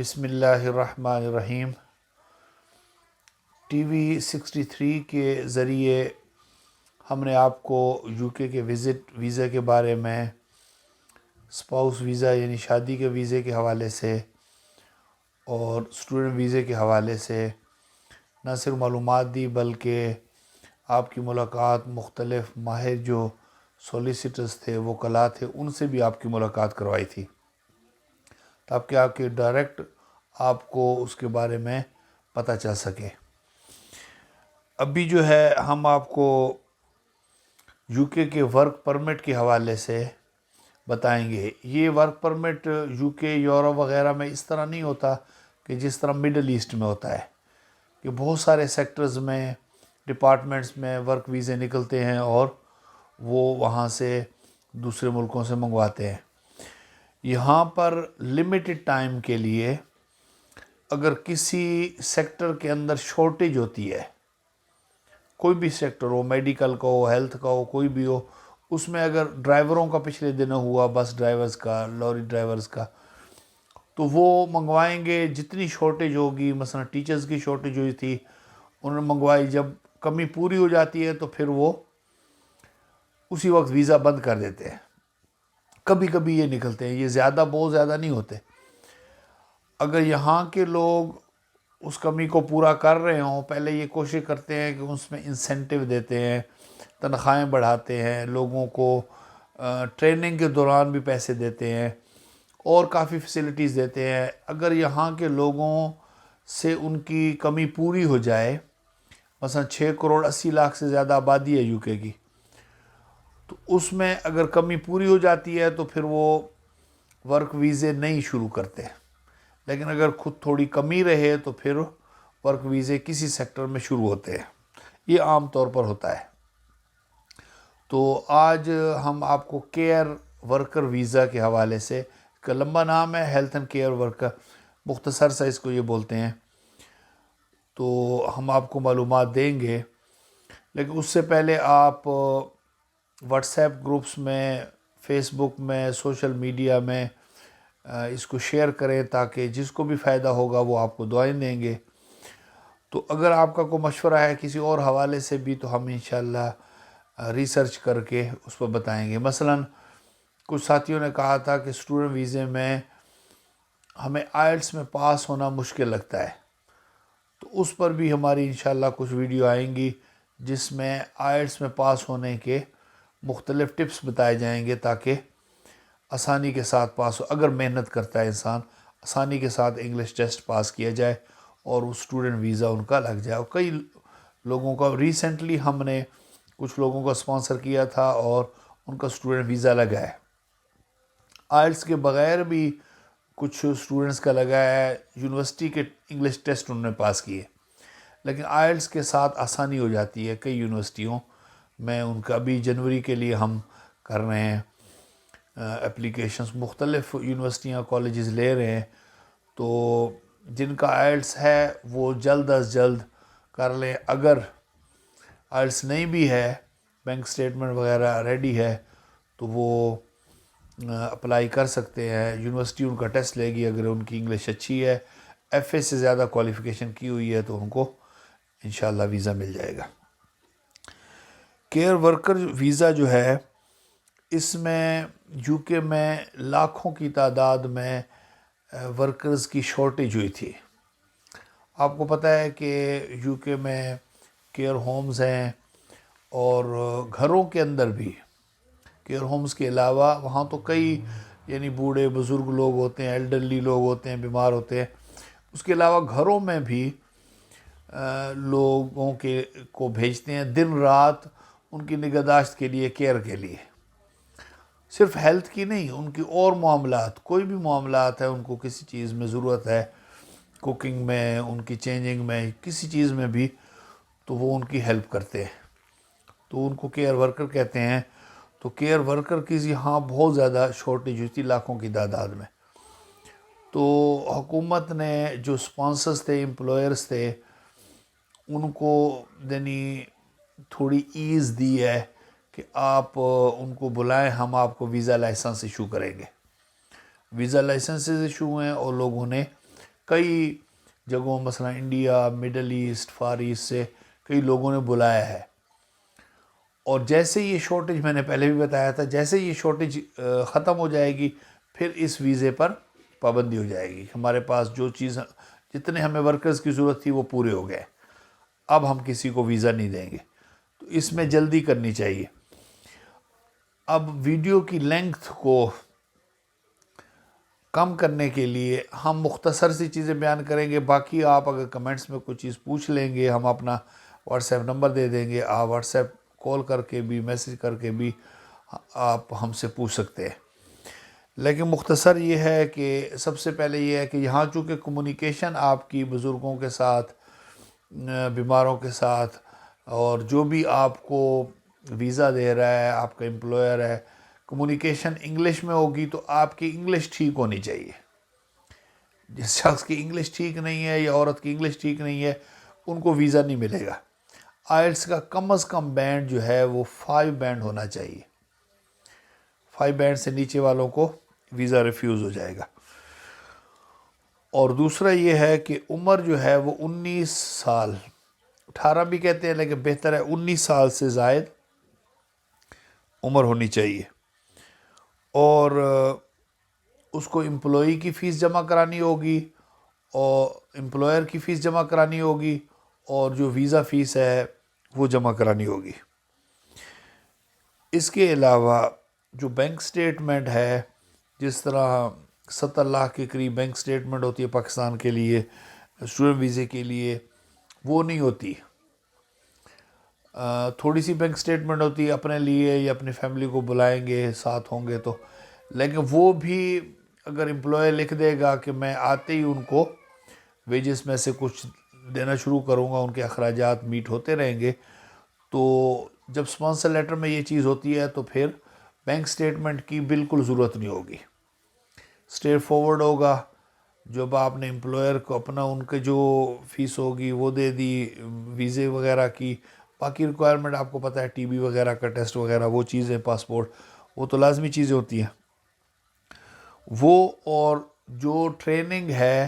بسم اللہ الرحمن الرحیم۔ ٹی وی 63 کے ذریعے ہم نے آپ کو یو کے ویزا کے بارے میں، اسپاؤس ویزا یعنی شادی کے ویزے کے حوالے سے اور اسٹوڈنٹ ویزے کے حوالے سے نہ صرف معلومات دی، بلکہ آپ کی ملاقات مختلف ماہر جو سولیسیٹرز تھے، وکلاء تھے، ان سے بھی آپ کی ملاقات کروائی تھی تاکہ آپ کے ڈائریکٹ آپ کو اس کے بارے میں پتہ چل سکے۔ ابھی جو ہے ہم آپ کو یو کے ورک پرمٹ کے حوالے سے بتائیں گے۔ یہ ورک پرمٹ یو کے، یورپ وغیرہ میں اس طرح نہیں ہوتا کہ جس طرح مڈل ایسٹ میں ہوتا ہے کہ بہت سارے سیکٹرز میں، ڈپارٹمنٹس میں ورک ویزے نکلتے ہیں اور وہ وہاں سے دوسرے ملکوں سے منگواتے ہیں۔ یہاں پر لمیٹڈ ٹائم کے لیے اگر کسی سیکٹر کے اندر شارٹیج ہوتی ہے، کوئی بھی سیکٹر ہو، میڈیکل کا ہو، ہیلتھ کا ہو، کوئی بھی ہو، اس میں اگر ڈرائیوروں کا پچھلے دنوں ہوا، بس ڈرائیورز کا، لوری ڈرائیورز کا، تو وہ منگوائیں گے جتنی شارٹیج ہوگی۔ مثلا ٹیچرز کی شارٹیج ہوئی تھی، انہوں نے منگوائی، جب کمی پوری ہو جاتی ہے تو پھر وہ اسی وقت ویزا بند کر دیتے ہیں۔ کبھی کبھی یہ نکلتے ہیں، یہ بہت زیادہ نہیں ہوتے۔ اگر یہاں کے لوگ اس کمی کو پورا کر رہے ہوں، پہلے یہ کوشش کرتے ہیں کہ اس میں انسینٹیو دیتے ہیں، تنخواہیں بڑھاتے ہیں، لوگوں کو ٹریننگ کے دوران بھی پیسے دیتے ہیں اور کافی فیسلٹیز دیتے ہیں۔ اگر یہاں کے لوگوں سے ان کی کمی پوری ہو جائے، مثلا 6 کروڑ 80 لاکھ سے زیادہ آبادی ہے یو کے کی، تو اس میں اگر کمی پوری ہو جاتی ہے تو پھر وہ ورک ویزے نہیں شروع کرتے۔ لیکن اگر خود تھوڑی کمی رہے تو پھر ورک ویزے کسی سیکٹر میں شروع ہوتے ہیں۔ یہ عام طور پر ہوتا ہے۔ تو آج ہم آپ کو کیئر ورکر ویزا کے حوالے سے، اس کا لمبا نام ہے ہیلتھ اینڈ کیئر ورکر، مختصر سا اس کو یہ بولتے ہیں، تو ہم آپ کو معلومات دیں گے۔ لیکن اس سے پہلے آپ واٹس ایپ گروپس میں، فیس بک میں، سوشل میڈیا میں اس کو شیئر کریں تاکہ جس کو بھی فائدہ ہوگا وہ آپ کو دعائیں دیں گے۔ تو اگر آپ کا کوئی مشورہ ہے کسی اور حوالے سے بھی تو ہم انشاءاللہ ریسرچ کر کے اس پر بتائیں گے۔ مثلا کچھ ساتھیوں نے کہا تھا کہ اسٹوڈنٹ ویزے میں ہمیں آئلٹس میں پاس ہونا مشکل لگتا ہے، تو اس پر بھی ہماری انشاءاللہ کچھ ویڈیو آئیں گی جس میں آئلٹس میں پاس ہونے کے مختلف ٹپس بتائے جائیں گے تاکہ آسانی کے ساتھ پاس ہو۔ اگر محنت کرتا ہے انسان، آسانی کے ساتھ انگلش ٹیسٹ پاس کیا جائے اور وہ اسٹوڈنٹ ویزا ان کا لگ جائے۔ اور کئی لوگوں کا ریسنٹلی ہم نے کچھ لوگوں کا سپانسر کیا تھا اور ان کا اسٹوڈنٹ ویزا لگا ہے۔ آئلٹس کے بغیر بھی کچھ اسٹوڈنٹس کا لگا ہے، یونیورسٹی کے انگلش ٹیسٹ انہوں نے پاس کیے، لیکن آئلٹس کے ساتھ آسانی ہو جاتی ہے کئی یونیورسٹیوں میں۔ ان کا بھی جنوری کے لیے ہم کر رہے ہیں اپلیکیشنز، مختلف یونیورسٹیاں، کالجز لے رہے ہیں، تو جن کا آئلٹس ہے وہ جلد از جلد کر لیں۔ اگر آئلٹس نہیں بھی ہے، بینک سٹیٹمنٹ وغیرہ ریڈی ہے، تو وہ اپلائی کر سکتے ہیں۔ یونیورسٹی ان کا ٹیسٹ لے گی، اگر ان کی انگلش اچھی ہے، ایف اے سے زیادہ کوالیفیکیشن کی ہوئی ہے، تو ان کو انشاءاللہ ویزا مل جائے گا۔ کیئر ورکر ویزا جو ہے، اس میں یو کے میں لاکھوں کی تعداد میں ورکرز کی شارٹیج ہوئی تھی۔ آپ کو پتہ ہے کہ یو کے میں کیئر ہومز ہیں اور گھروں کے اندر بھی کیئر ہومز کے علاوہ وہاں تو کئی یعنی بوڑھے بزرگ لوگ ہوتے ہیں، ایلڈرلی لوگ ہوتے ہیں، بیمار ہوتے ہیں۔ اس کے علاوہ گھروں میں بھی لوگوں کو بھیجتے ہیں دن رات ان کی نگہداشت کے لیے، کیئر کے لیے، صرف ہیلتھ کی نہیں، ان کی اور معاملات، کوئی بھی معاملات ہے، ان کو کسی چیز میں ضرورت ہے، کوکنگ میں، ان کی چینجنگ میں، کسی چیز میں بھی، تو وہ ان کی ہیلپ کرتے ہیں، تو ان کو کیئر ورکر کہتے ہیں۔ تو کیئر ورکر کی یہاں بہت زیادہ شارٹیج ہوئی تھی، لاکھوں کی تعداد میں۔ تو حکومت نے جو سپانسرز تھے، امپلائرز تھے، ان کو یعنی تھوڑی ایز دی ہے کہ آپ ان کو بلائیں، ہم آپ کو ویزا لائسنس ایشو کریں گے۔ ویزا لائسنسز ایشو ہوئے ہیں اور لوگوں نے کئی جگہوں مثلا India, Middle East, Far East سے کئی لوگوں نے بلایا ہے، اور جیسے یہ شارٹیج، میں نے پہلے بھی بتایا تھا، جیسے یہ شارٹیج ختم ہو جائے گی پھر اس ویزے پر پابندی ہو جائے گی. ہمارے پاس جو چیز، جتنے ہمیں ورکرز کی ضرورت تھی وہ پورے ہو گئے، اب ہم کسی کو ویزا نہیں دیں گے. تو اس میں جلدی کرنی چاہیے. اب ویڈیو کی لینگتھ کو کم کرنے کے لیے ہم مختصر سی چیزیں بیان کریں گے. باقی آپ اگر کمنٹس میں کوئی چیز پوچھ لیں گے، ہم اپنا واٹس ایپ نمبر دے دیں گے، آپ واٹس ایپ کال کر کے بھی، میسج کر کے بھی آپ ہم سے پوچھ سکتے ہیں. لیکن مختصر یہ ہے کہ سب سے پہلے یہ ہے کہ یہاں چونکہ کمیونیکیشن آپ کی بزرگوں کے ساتھ، بیماروں کے ساتھ، اور جو بھی آپ کو ویزا دے رہا ہے، آپ کا امپلائر ہے، کمیونیکیشن انگلش میں ہوگی، تو آپ کی انگلش ٹھیک ہونی چاہیے. جس شخص کی انگلش ٹھیک نہیں ہے یا عورت کی انگلش ٹھیک نہیں ہے ان کو ویزا نہیں ملے گا. آئلٹس کا کم از کم بینڈ جو ہے وہ 5 بینڈ ہونا چاہیے. 5 بینڈ سے نیچے والوں کو ویزا ریفیوز ہو جائے گا. اور دوسرا یہ ہے کہ عمر جو ہے وہ 19 سال، 18 بھی کہتے ہیں لیکن بہتر ہے 19 سال سے زائد عمر ہونی چاہیے. اور اس کو امپلائی کی فیس جمع کرانی ہوگی، اور امپلائر کی فیس جمع کرانی ہوگی، اور جو ویزا فیس ہے وہ جمع کرانی ہوگی. اس کے علاوہ جو بینک سٹیٹمنٹ ہے، جس طرح 70 لاکھ کے قریب بینک سٹیٹمنٹ ہوتی ہے پاکستان کے لیے اسٹوڈنٹ ویزے کے لیے، وہ نہیں ہوتی. تھوڑی سی بینک سٹیٹمنٹ ہوتی ہے اپنے لیے یا اپنی فیملی کو بلائیں گے ساتھ ہوں گے تو، لیکن وہ بھی اگر امپلائی لکھ دے گا کہ میں آتے ہی ان کو ویجز میں سے کچھ دینا شروع کروں گا، ان کے اخراجات میٹ ہوتے رہیں گے، تو جب سپانسر لیٹر میں یہ چیز ہوتی ہے تو پھر بینک سٹیٹمنٹ کی بالکل ضرورت نہیں ہوگی. اسٹریٹ فارورڈ ہوگا. جب آپ نے امپلائر کو اپنا ان کے جو فیس ہوگی وہ دے دی، ویزے وغیرہ کی، باقی ریکوائرمنٹ آپ کو پتہ ہے، ٹی بی وغیرہ کا ٹیسٹ وغیرہ، وہ چیزیں، پاسپورٹ، وہ تو لازمی چیزیں ہوتی ہیں وہ. اور جو ٹریننگ ہے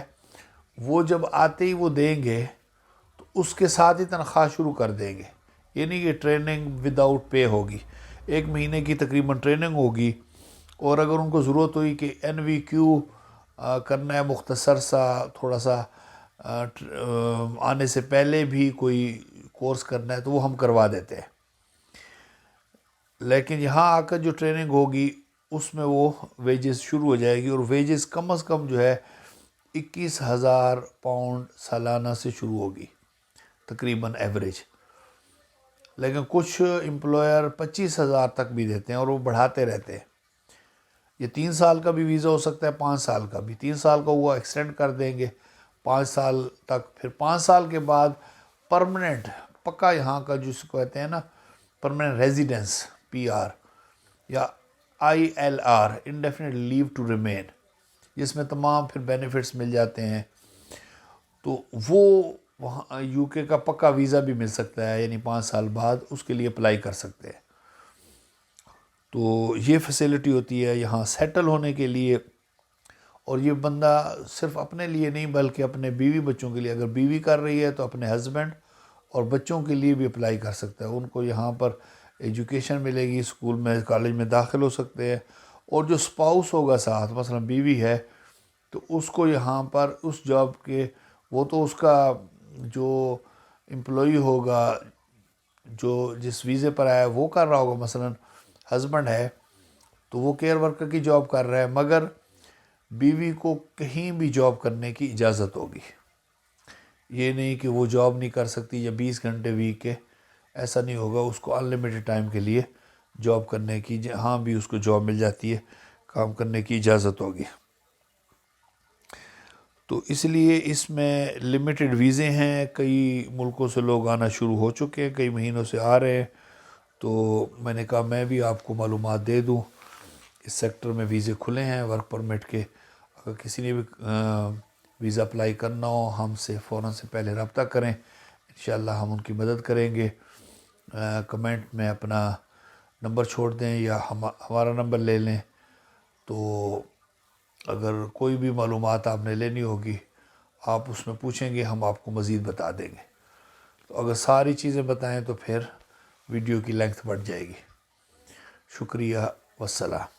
وہ جب آتے ہی وہ دیں گے تو اس کے ساتھ ہی تنخواہ شروع کر دیں گے. یہ نہیں کہ ٹریننگ ود آؤٹ پے ہوگی. 1 مہینے کی تقریباً ٹریننگ ہوگی، اور اگر ان کو ضرورت ہوئی کہ این وی کیو کرنا ہے مختصر سا، تھوڑا سا آنے سے پہلے بھی کوئی کورس کرنا ہے تو وہ ہم کروا دیتے ہیں. لیکن یہاں آ کر جو ٹریننگ ہوگی اس میں وہ ویجز شروع ہو جائے گی، اور ویجز کم از کم جو ہے 21,000 پاؤنڈ سالانہ سے شروع ہوگی تقریباً ایوریج. لیکن کچھ امپلائر 25,000 تک بھی دیتے ہیں اور وہ بڑھاتے رہتے ہیں. یہ 3 سال کا بھی ویزا ہو سکتا ہے، 5 سال کا بھی. 3 سال کا ہوا ایکسٹینڈ کر دیں گے 5 سال تک. پھر 5 سال کے بعد پرماننٹ، پکا یہاں کا جس کو کہتے ہیں نا پرماننٹ ریزیڈنس، پی آر یا I L R, indefinite leave to remain, جس میں تمام پھر بینیفٹس مل جاتے ہیں، تو وہ وہاں یو کے کا پکا ویزا بھی مل سکتا ہے. یعنی 5 سال بعد اس کے لیے اپلائی کر سکتے ہیں. تو یہ فیسلٹی ہوتی ہے یہاں سیٹل ہونے کے لیے. اور یہ بندہ صرف اپنے لیے نہیں بلکہ اپنے بیوی بچوں کے لیے، اگر بیوی کر رہی ہے تو اپنے ہسبینڈ اور بچوں کے لیے بھی اپلائی کر سکتا ہے. ان کو یہاں پر ایجوکیشن ملے گی، اسکول میں، کالج میں داخل ہو سکتے ہیں. اور جو سپاؤس ہوگا ساتھ، مثلا بیوی ہے، تو اس کو یہاں پر اس جاب کے، وہ تو اس کا جو امپلائی ہوگا جو جس ویزے پر آیا ہے وہ کر رہا ہوگا. مثلا ہسبینڈ ہے تو وہ کیئر ورکر کی جاب کر رہا ہے، مگر بیوی کو کہیں بھی جاب کرنے کی اجازت ہوگی. یہ نہیں کہ وہ جاب نہیں کر سکتی یا 20 گھنٹے ویک کے، ایسا نہیں ہوگا. اس کو انلمیٹڈ ٹائم کے لیے جاب کرنے کی، جہاں بھی اس کو جاب مل جاتی ہے کام کرنے کی اجازت ہوگی. تو اس لیے اس میں لمیٹڈ ویزے ہیں. کئی ملکوں سے لوگ آنا شروع ہو چکے ہیں، کئی مہینوں سے آ رہے ہیں. تو میں نے کہا میں بھی آپ کو معلومات دے دوں. اس سیکٹر میں ویزے کھلے ہیں ورک پرمٹ کے. اگر کسی نے بھی ویزا اپلائی کرنا ہو، ہم سے فوراً سے پہلے رابطہ کریں، انشاءاللہ ہم ان کی مدد کریں گے. کمنٹ میں اپنا نمبر چھوڑ دیں یا ہمارا نمبر لے لیں. تو اگر کوئی بھی معلومات آپ نے لینی ہوگی آپ اس میں پوچھیں گے، ہم آپ کو مزید بتا دیں گے. تو اگر ساری چیزیں بتائیں تو پھر ویڈیو کی لینتھ بڑھ جائے گی. شکریہ، والسلام.